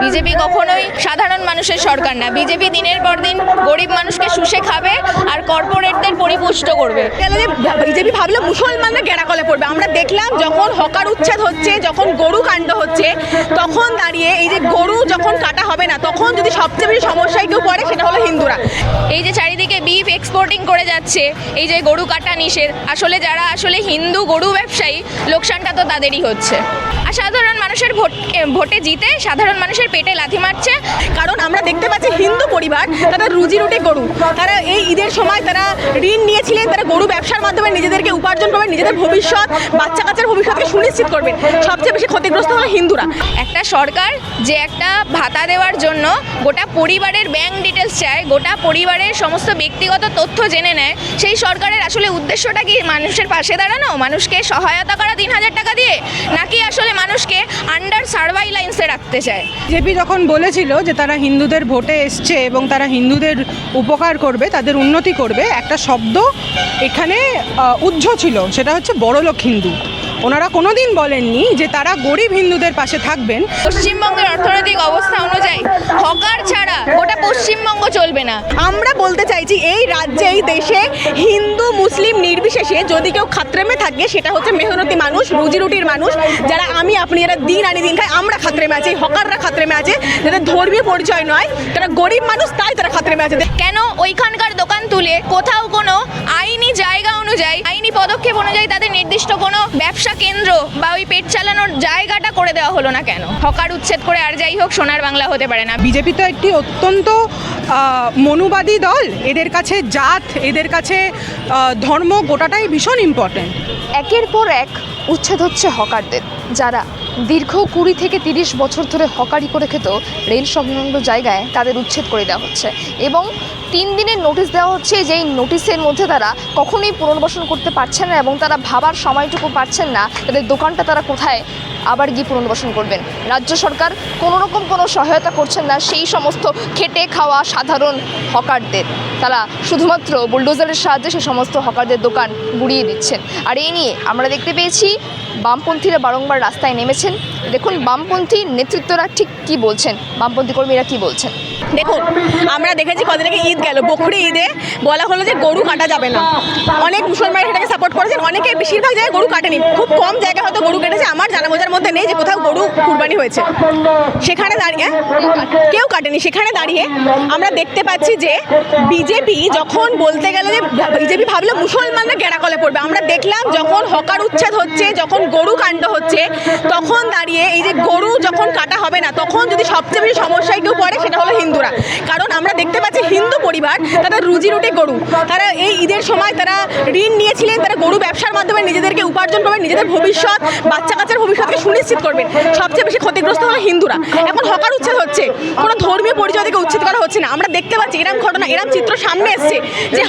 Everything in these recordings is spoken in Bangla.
বিজেপি কখনোই সাধারণ মানুষের সরকার না। বিজেপি দিনের পর দিন গরিব মানুষকে শুষে খাবে আর কর্পোরেটদের পরিপুষ্ট করবে। বিজেপি ভাবলো মুসলমানরা গেরাকলে পড়বে। আমরা দেখলাম যখন হকার উচ্ছেদ হচ্ছে, যখন গরু কাণ্ড হচ্ছে, তখন দাঁড়িয়ে এই যে গরু যখন কাটা হবে না, তখন যদি সবচেয়ে বেশি সমস্যায় কেউ পড়ে সেটা হলো হিন্দুরা। এই যে চারিদিকে বিফ এক্সপোর্টিং করে যাচ্ছে, এই যে গরু কাটা নিষেধ, আসলে যারা আসলে হিন্দু গরু ব্যবসায়ী, লোকসানটা তো তাদেরই হচ্ছে। আর সাধারণ মানুষের ভোটে জিতে সাধারণ মানুষের পেটে লাথি মারছে। কারণ আমরা দেখতে পাচ্ছি হিন্দু পরিবার, তারা রুজি রুটি গরু, তারা এই ঈদের সময় তারা ঋণ নিয়েছিলেন, তারা গরু ব্যবসার মাধ্যমে নিজেদেরকে উপার্জন করবেন, নিজেদের ভবিষ্যৎ, বাচ্চা কাচ্চার ভবিষ্যৎকে সুনিশ্চিত করবেন। সবচেয়ে বেশি ক্ষতিগ্রস্ত হলো হিন্দুরা। একটা সরকার যে একটা ভাতা দেওয়ার জন্য গোটা পরিবারের ব্যাংক ডিটেলস চায়, গোটা পরিবারের সমস্ত ব্যক্তিগত তথ্য জেনে নেয়, সেই সরকারের আসলে উদ্দেশ্যটা কি মানুষের পাশে দাঁড়ানো, মানুষকে সহায়তা করা ৩,০০০ টাকা দিয়ে, নাকি আসলে মানুষকে আন্ডার সার্ভাইলান্সে রাখতে চায়? বিজেপি যখন বলেছিল যে তারা হিন্দুদের ভোটে এসছে এবং তারা হিন্দুদের উপকার করবে, তাদের উন্নতি করবে, একটা শব্দ এখানে উজ্জ্ব ছিল, সেটা হচ্ছে বড়লোক হিন্দু। ওনারা কোনোদিন বলেননি যে তারা গরিব হিন্দুদের পাশে থাকবেন। পশ্চিমবঙ্গের অর্থনৈতিক অবস্থা অনুযায়ী হকার ছাড়া গোটা পশ্চিমবঙ্গ চলবে না। আমরা বলতে চাইছি এই রাজ্যে, এই দেশে হিন্দু মুসলিম নির্বিশেষে যদি কেউ খাত্রেমে থাকে, সেটা হচ্ছে মেহনতি মানুষ, রুজি রুটির মানুষ, যারা আমি আপনি এরা দিন আনি দিন খাই, আমরা খাত্রেমে আছি। হকাররা খাত্রেমে আছে, যাদের ধর্মীয় পরিচয় নয়, তারা গরিব মানুষ, তাই তারা খাত্রেমে আছে। কেন ওইখানকার দোকান তুলে কোথাও কোনো আইনি জায়গা অনুযায়ী, আইনি পদক্ষেপ অনুযায়ী তাদের নির্দিষ্ট কোনো ব্যবসা কেন্দ্র বা ওই পেট চালানোর জায়গাটা করে দেওয়া হলো না কেন? হকার উচ্ছেদ করে আর যাই হোক সোনার বাংলা হতে পারে না। বিজেপি তো একটি অত্যন্ত মনুবাদী দল, এদের কাছে জাত, এদের কাছে ধর্ম গোটাটাই ভীষণ ইম্পর্ট্যান্ট। একের পর এক উচ্ছেদ হচ্ছে হকারদের, যারা দীর্ঘ 20 থেকে 30 বছর ধরে হকারি করে খেত। রেল সংলগ্ন জায়গায় তাদের উচ্ছেদ করে দেওয়া হচ্ছে এবং 3 দিনের নোটিশ দেওয়া হচ্ছে, যেই নোটিশের মধ্যে তারা কখনোই পুনর্বাসন করতে পারছেন না এবং তারা ভাবার সময়টুকু পাচ্ছেন না তাদের দোকানটা তারা কোথায় আবার গিয়ে পুনর্বাসন করবেন। রাজ্য সরকার কোনোরকম কোনো সহায়তা করছেন না সেই সমস্ত খেটে খাওয়া সাধারণ হকারদের। তারা শুধুমাত্র বুলডোজারের সাহায্যে সেই সমস্ত হকারদের দোকান গুড়িয়ে দিচ্ছেন। আর এই নিয়ে আমরা দেখতে পেয়েছি বামপন্থীরা বারংবার রাস্তায় নেমেছেন। দেখুন বামপন্থী নেতৃত্বরা ঠিক কী বলছেন, বামপন্থী কর্মীরা কী বলছেন। দেখুন, আমরা দেখেছি কদিন আগে ঈদ গেল, বকরি ঈদে বলা হলো যে গরু কাটা যাবে না। অনেক মুসলমানরা সেটাকে সাপোর্ট করেছেন, অনেকে বেশিরভাগ জায়গায় গরু কাটেনি, খুব কম জায়গায় হয়তো গরু কেটেছে। আমার জানা বোঝার মধ্যে নেই যে কোথাও গরু কুরবানি হয়েছে। সেখানে দাঁড়িয়ে কেউ কাটেনি। সেখানে দাঁড়িয়ে আমরা দেখতে পাচ্ছি যে বিজেপি যখন বলতে গেল যে বিজেপি ভাবলো মুসলমানরা গেরাকলে পড়বে। আমরা দেখলাম যখন হকার উচ্ছেদ হচ্ছে, যখন গরু কাণ্ড হচ্ছে, তখন দাঁড়িয়ে এই যে গরু যখন কাটা হবে না, তখন যদি সবচেয়ে বেশি সমস্যায় কেউ পড়ে সেটা হলো হিন্দুরা। কারণ আমরা দেখতে পাচ্ছি হিন্দু পরিবার, তারা রুজি রুটি গরু, তারা এই ঈদের সময় তারা ঋণ নিয়েছিলেন, তারা গরু ব্যবসার মাধ্যমে নিজেদেরকে উপার্জন করবেন, নিজেদের ভবিষ্যৎ, বাচ্চা কাচ্চার ভবিষ্যৎকে সুনিশ্চিত করবেন। সবচেয়ে বেশি ক্ষতিগ্রস্ত হলো হিন্দুরা। এখন হকার উচ্ছেদ হচ্ছে, কোনো ধর্মীয় পরিচয় থেকে উচ্ছেদ করা হচ্ছে না। আমরা দেখতে পাচ্ছি এরকম ঘটনা, এরকম চিত্র সামনে এসছে যে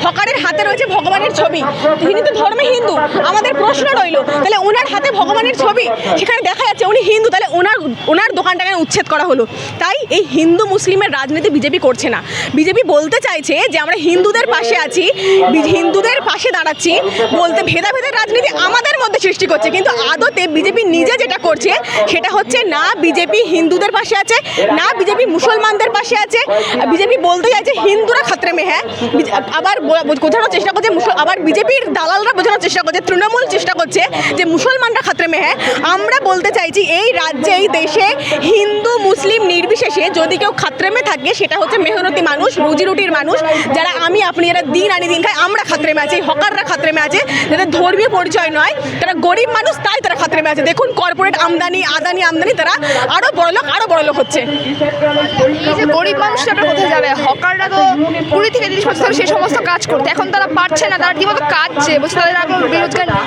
হকারের হাতে রয়েছে ভগবানের ছবি। তিনি তো ধর্মে হিন্দু। আমাদের প্রশ্ন রইল, তাহলে ওনার হাতে ভগবানের ছবি, সেখানে দেখা যাচ্ছে উনি হিন্দু, তাহলে ওনার দোকানটাকে উচ্ছেদ করা হলো। তাই এই হিন্দু মুসলিমের রাজনীতি বিজেপি করছে না। বিজেপি বলতে চাইছে যে আমরা হিন্দুদের পাশে আছি, হিন্দুদের পাশে দাঁড়াচ্ছি, বলতে ভেদাভেদের রাজনীতি আমাদের মধ্যে সৃষ্টি করছে। কিন্তু আদতে বিজেপি নিজে যেটা করছে সেটা হচ্ছে না বিজেপি হিন্দুদের পাশে আছে, না বিজেপি মুসলমানদের পাশে আছে। বিজেপি বলতে চাইছে হিন্দুরা খাত্রেমে, হ্যাঁ, আবার বোঝানোর চেষ্টা করছে, আবার বিজেপির দালালরা বোঝানোর চেষ্টা করছে, তৃণমূল চেষ্টা করছে যে মুসলমানরা খাত্রেমে, হ্যাঁ। আমরা বলতে চাইছি এই রাজ্যে, এই দেশে হিন্দু মুসলিম নির্বিশেষে যদি কেউ খাত্রেমে থাকে, সেটা হচ্ছে মেহনতি মানুষ, রুজি রুটির মানুষ, যারা আমি আপনি এরা দিন আনি দিন খাই, আমরা খাত্রেমে আছি। হকাররা খাত্রেমে আছে, যাদের ধর্মীয় পরিচয় নয়, তারা গরিব মানুষ, তাই তারা খাত্রেমে আছে। দেখুন কর্পোরেট আমদানি, আদানি আমদানি, তারা আরও বড়লোক হচ্ছে। এই যে গরিব মানুষটা কোথায় যাবে? হকাররা তো 20 থেকে 30 বছর ধরে সেই সমস্ত কাজ করতে, এখন তারা পারছে না, তারা ঠিকমতো কাজ চেয়ে বলছে, তাদের আগে বেরোজগার নেই।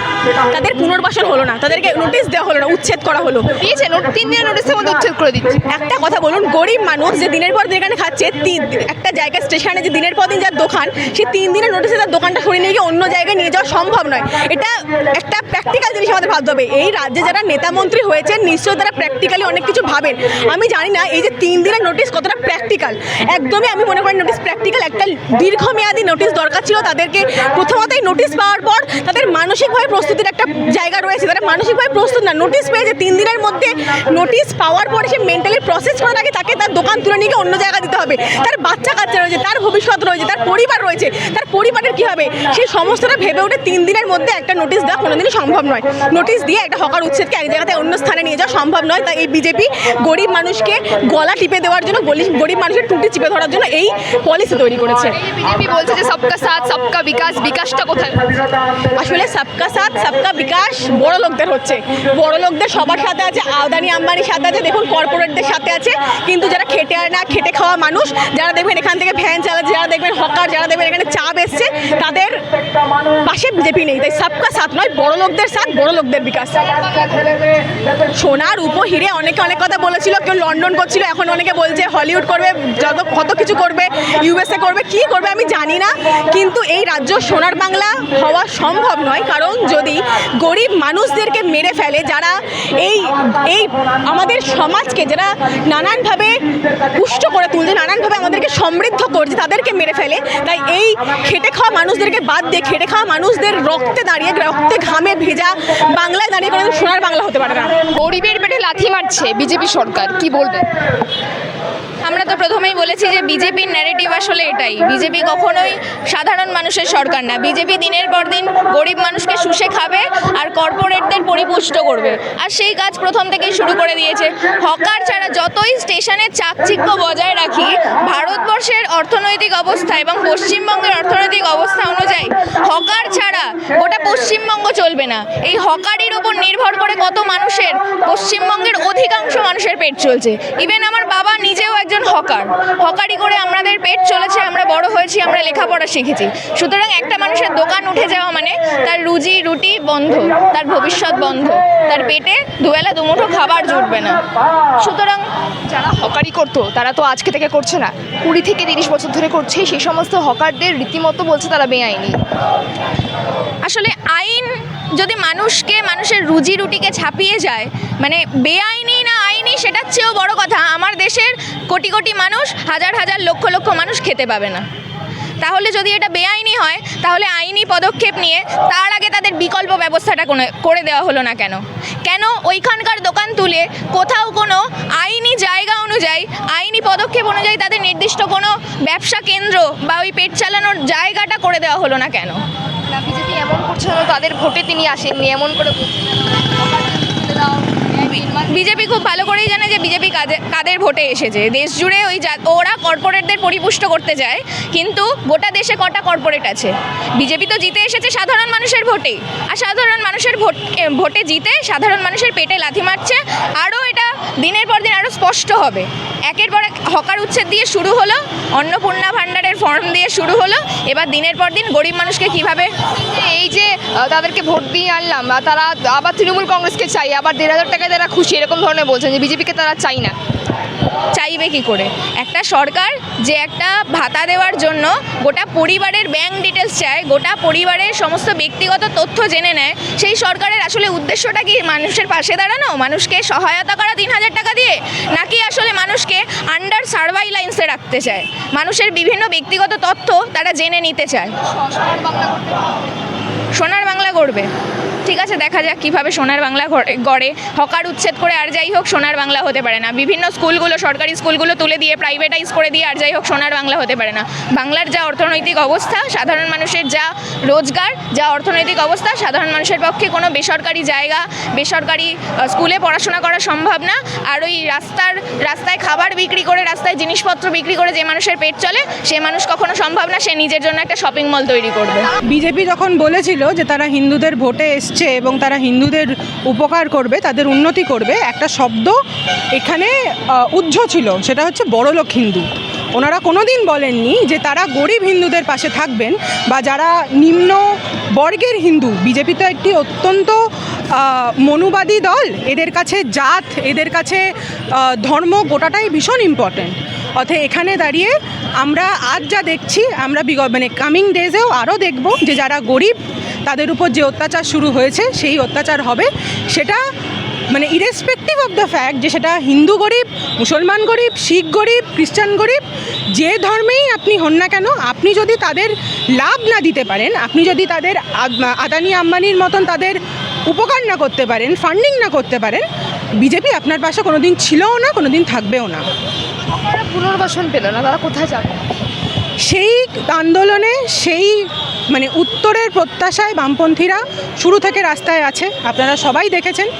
তাদের পুনর্বাসন হলো না, তাদেরকে নোটিশ দেওয়া হলো না, উচ্ছেদ করা হলো। দিয়েছে 3 দিনের নোটিশের মধ্যে উচ্ছেদ করে দিচ্ছে। একটা কথা বলুন, একজন গরিব মানুষ যে দিনের পর দিন এখানে খাচ্ছে, একটা জায়গা স্টেশনে যে দিনের পর দিন যার দোকান, সে 3 দিনের নোটিশে তার দোকানটা সরিয়ে নিয়ে গিয়ে অন্য জায়গায় নিয়ে যাওয়া সম্ভব নয়। এটা একটা প্র্যাকটিক্যাল জিনিস আমাদের ভাবতে হবে। এই রাজ্যে যারা নেতা মন্ত্রী হয়েছেন নিশ্চয়ই তারা প্র্যাকটিক্যালি অনেক কিছু ভাবেন। আমি জানি না এই যে 3 দিনের নোটিশ কতটা প্র্যাকটিক্যাল। একদমই আমি মনে করি নোটিশ প্র্যাকটিক্যাল। একটা দীর্ঘমেয়াদী নোটিশ দরকার ছিল তাদেরকে। প্রথমতই নোটিশ পাওয়ার পর তাদের মানসিকভাবে প্রস্তুতির একটা জায়গা রয়েছে, তারা মানসিকভাবে প্রস্তুত না। নোটিশ পেয়ে যে 3 দিনের মধ্যে নোটিশ পাওয়ার পরে সে মেন্টালি প্রসেস করার আগে তাকে তার দোকান তুলে নিয়ে গিয়ে অন্য জায়গা দিতে হবে। তার বাচ্চা কাচ্চা রয়েছে, তার ভবিষ্যৎ রয়েছে, তার পরিবার রয়েছে, তার পরিবারের কী হবে সেই সমস্তটা ভেবে উঠে 3 দিনের মধ্যে একটা নোটিশ দেওয়া কোনোদিনই সম্ভব নয়। নোটিশ দিয়ে একটা হকার উচ্ছেদকে এক জায়গাতে অন্য স্থানে নিয়ে যাওয়া সম্ভব নয়। তাই এই বিজেপি গরিব মানুষকে গলা টিপে দেওয়ার জন্য, গরিব মানুষের টুটি চিপে ধরার জন্য এই পলিসি তৈরি করেছে। বিজেপি বলছে যে সবকা সাথ সবকা বিকাশ, বিকাশটা কোথায়? আসলে সবকা সাথ সবকা বিকাশ বড় লোকদের হচ্ছে, বড় লোকদের সবার সাথে আছে, আদানি আম্বানির সাথে আছে, দেখুন কর্পোরেটদের সাথে আছে। কিন্তু যারা খেটে আর না খেটে খাওয়া মানুষ, যারা দেখবেন এখান থেকে ভ্যান চালাচ্ছে, যারা দেখবেন হকার, যারা দেখবেন এখানে চা বেচছে, তাদের পাশে বিজেপি নেই। তাই সবকা সাথ নয়, বড় লোকদের সাথ, বড় লোকদের বিকাশ। সোনার উপহিরে অনেকে অনেক কথা বলেছিল, কেউ লন্ডন করছিল, এখন অনেকে বলছে হলিউড করবে, কত কিছু করবে, ইউএসএ করবে, কি করবে আমি জানি না। কিন্তু এই রাজ্য সোনার বাংলা হওয়া সম্ভব নয়, কারণ যদি গরিব মানুষদেরকে মেরে ফেলে, যারা এই আমাদের সমাজকে যারা নানানভাবে পুষ্ট করে তুলছে, নানানভাবে আমাদেরকে সমৃদ্ধ করছে, তাদেরকে মেরে ফেলে। তাই এই খেটে খাওয়া মানুষদেরকে বাদ দিয়ে খেটে খাওয়া মানুষদের রক্তে দাঁড়িয়ে, রক্তে ঘামে ভেজা বাংলায় দাঁড়িয়ে কোনো সোনার বাংলা হতে পারে না। গরিবের পেটে লাথি মারছে বিজেপি সরকার, কি বলবে? আমরা তো প্রথমেই বলেছি যে বিজেপির ন্যারেটিভ আসলে এটাই। বিজেপি কখনোই সাধারণ মানুষের সরকার না। বিজেপি দিনের পর দিন গরিব মানুষকে শুষে খাবে আর কর্পোরেটদের পরিপুষ্ট করবে, আর সেই কাজ প্রথম থেকেই শুরু করে দিয়েছে। হকার ছাড়া যতই স্টেশনের চাকচিক্য বজায় রাখি, ভারতবর্ষের অর্থনৈতিক অবস্থা এবং পশ্চিমবঙ্গের অর্থনৈতিক অবস্থা অনুযায়ী হকার ছাড়া গোটা পশ্চিমবঙ্গ চলবে না। এই হকারির উপর নির্ভর করে কত মানুষের, পশ্চিমবঙ্গের অধিকাংশ মানুষের পেট চলছে। ইভেন আমার বাবা নিজেও একজন হকারি করে আমাদের পেট চলেছে, আমরা বড় হয়েছি, আমরা লেখাপড়া শিখেছি। সুতরাং একটা মানুষের দোকান উঠে যাওয়া মানে তার রুজি রুটি বন্ধ, তার ভবিষ্যৎ বন্ধ, তার পেটে দুবেলা দুমুঠো খাবার জুটবে না। সুতরাং যারা হকারি করতো তারা তো আজকে থেকে করছে না, 20 থেকে 30 বছর ধরে করছে। সেই সমস্ত হকারদের রীতিমতো বলছে তারা বেআইনি। আসলে আইন যদি মানুষের রুজি রুটিকে ছাপিয়ে যায়, মানে বেআইনি না আইনি সেটার চেয়েও বড় কথা, আমার দেশের কোটি কোটি মানুষ, হাজার হাজার লক্ষ লক্ষ মানুষ খেতে পাবে না। তাহলে যদি এটা বেআইনি হয়, তাহলে আইনি পদক্ষেপ নিয়ে তার আগে তাদের বিকল্প ব্যবস্থাটা করে দেওয়া হলো না কেন? কেন ওইখানকার দোকান তুলে কোথাও কোনো আইনি জায়গা অনুযায়ী, আইনি পদক্ষেপ অনুযায়ী তাদের নির্দিষ্ট কোনো ব্যবসা কেন্দ্র বা ওই পেট চালানোর জায়গাটা করে দেওয়া হলো না কেন? বিজেপি এমন করছে না, তাদের ভোটে তিনি আসেননি, এমন করে বিজেপি খুব ভালো করেই জানে যে বিজেপি কাদের ভোটে এসেছে। দেশ জুড়ে ওরা কর্পোরেটদের পরিপুষ্ট করতে যায়, কিন্তু গোটা দেশে কটা কর্পোরেট আছে? বিজেপি তো জিতে এসেছে সাধারণ মানুষের ভোটে, আর সাধারণ মানুষের ভোটে জিতে সাধারণ মানুষের পেটে লাথি মারছে। আরও এটা দিনের পর দিন আরও স্পষ্ট হবে। একের পর এক হকার উচ্ছেদ দিয়ে শুরু হলো, অন্নপূর্ণা ভাণ্ডারের ফর্ম দিয়ে শুরু হলো, এবার দিনের পর দিন গরিব মানুষকে কিভাবে, এই যে তাদেরকে ভোট দিয়ে আনলাম, তারা আবার তৃণমূল কংগ্রেসকে চাই, আবার 1,500 টাকায় তারা খুশি, এরকম ধরনের বলছেন যে বিজেপিকে তারা চাই না। চাইবে কি করে? একটা সরকার যে একটা ভাতা দেওয়ার জন্য গোটা পরিবারের ব্যাংক ডিটেলস চায়, গোটা পরিবারের সমস্ত ব্যক্তিগত তথ্য জেনে নেয়, সেই সরকারের আসলে উদ্দেশ্যটা কি মানুষের পাশে দাঁড়ানো, মানুষকে সহায়তা করা 3,000 টাকা দিয়ে, নাকি আসলে মানুষকে আন্ডার সার্ভাইলান্সে রাখতে চায়? মানুষের বিভিন্ন ব্যক্তিগত তথ্য তারা জেনে নিতে চায়। সোনার বাংলা গড়বে, ঠিক আছে, দেখা যাক কীভাবে সোনার বাংলা গড়ে। হকার উচ্ছেদ করে আর যাই হোক সোনার বাংলা হতে পারে না। বিভিন্ন স্কুলগুলো, সরকারি স্কুলগুলো তুলে দিয়ে প্রাইভেটাইজ করে দিয়ে আর যাই হোক সোনার বাংলা হতে পারে না। বাংলার যা অর্থনৈতিক অবস্থা, সাধারণ মানুষের যা রোজগার, যা অর্থনৈতিক অবস্থা, সাধারণ মানুষের পক্ষে কোনো বেসরকারি জায়গা, বেসরকারি স্কুলে পড়াশোনা করা সম্ভব না। আর ওই রাস্তায় খাবার বিক্রি করে, রাস্তায় জিনিসপত্র বিক্রি করে যে মানুষের পেট চলে, সে মানুষ কখনো সম্ভব না সে নিজের জন্য একটা শপিং মল তৈরি করবে। বিজেপি যখন বলেছিল যে তারা হিন্দুদের ভোটে এসছে এবং তারা হিন্দুদের উপকার করবে, তাদের উন্নতি করবে, একটা শব্দ এখানে উজ্জ্ব ছিল, সেটা হচ্ছে বড়লোক হিন্দু। ওনারা কোনো দিন বলেননি যে তারা গরিব হিন্দুদের পাশে থাকবেন বা যারা নিম্ন বর্গের হিন্দু। বিজেপি তো একটি অত্যন্ত মনুবাদী দল, এদের কাছে জাত, এদের কাছে ধর্ম গোটাটাই ভীষণ ইম্পর্ট্যান্ট। অর্থাৎ এখানে দাঁড়িয়ে আমরা আজ যা দেখছি, আমরা মানে কামিং ডেজেও আরও দেখব যে যারা গরিব তাদের উপর যে অত্যাচার শুরু হয়েছে সেই অত্যাচার হবে, সেটা মানে ইরেসপেক্টিভ অফ দ্য ফ্যাক্ট যে সেটা হিন্দু গরিব, মুসলমান গরিব, শিখ গরিব, খ্রিস্টান গরিব, যে ধর্মেই আপনি হন না কেন, আপনি যদি তাদের লাভ না দিতে পারেন, আপনি যদি তাদের আদানি আম্বানির মতন তাদের উপকার না করতে পারেন, ফান্ডিং না করতে পারেন, বিজেপি আপনার পাশে কোনো দিন ছিলও না, কোনো দিন থাকবেও না। তারা পুনর্বাসন পেল না, তারা কোথায় যাবে? সেই আন্দোলনে, সেই মানে উত্তরের প্রত্যাশায় বামপন্থীরা শুরু থেকে রাস্তায় আছে, আপনারা সবাই দেখেছেন।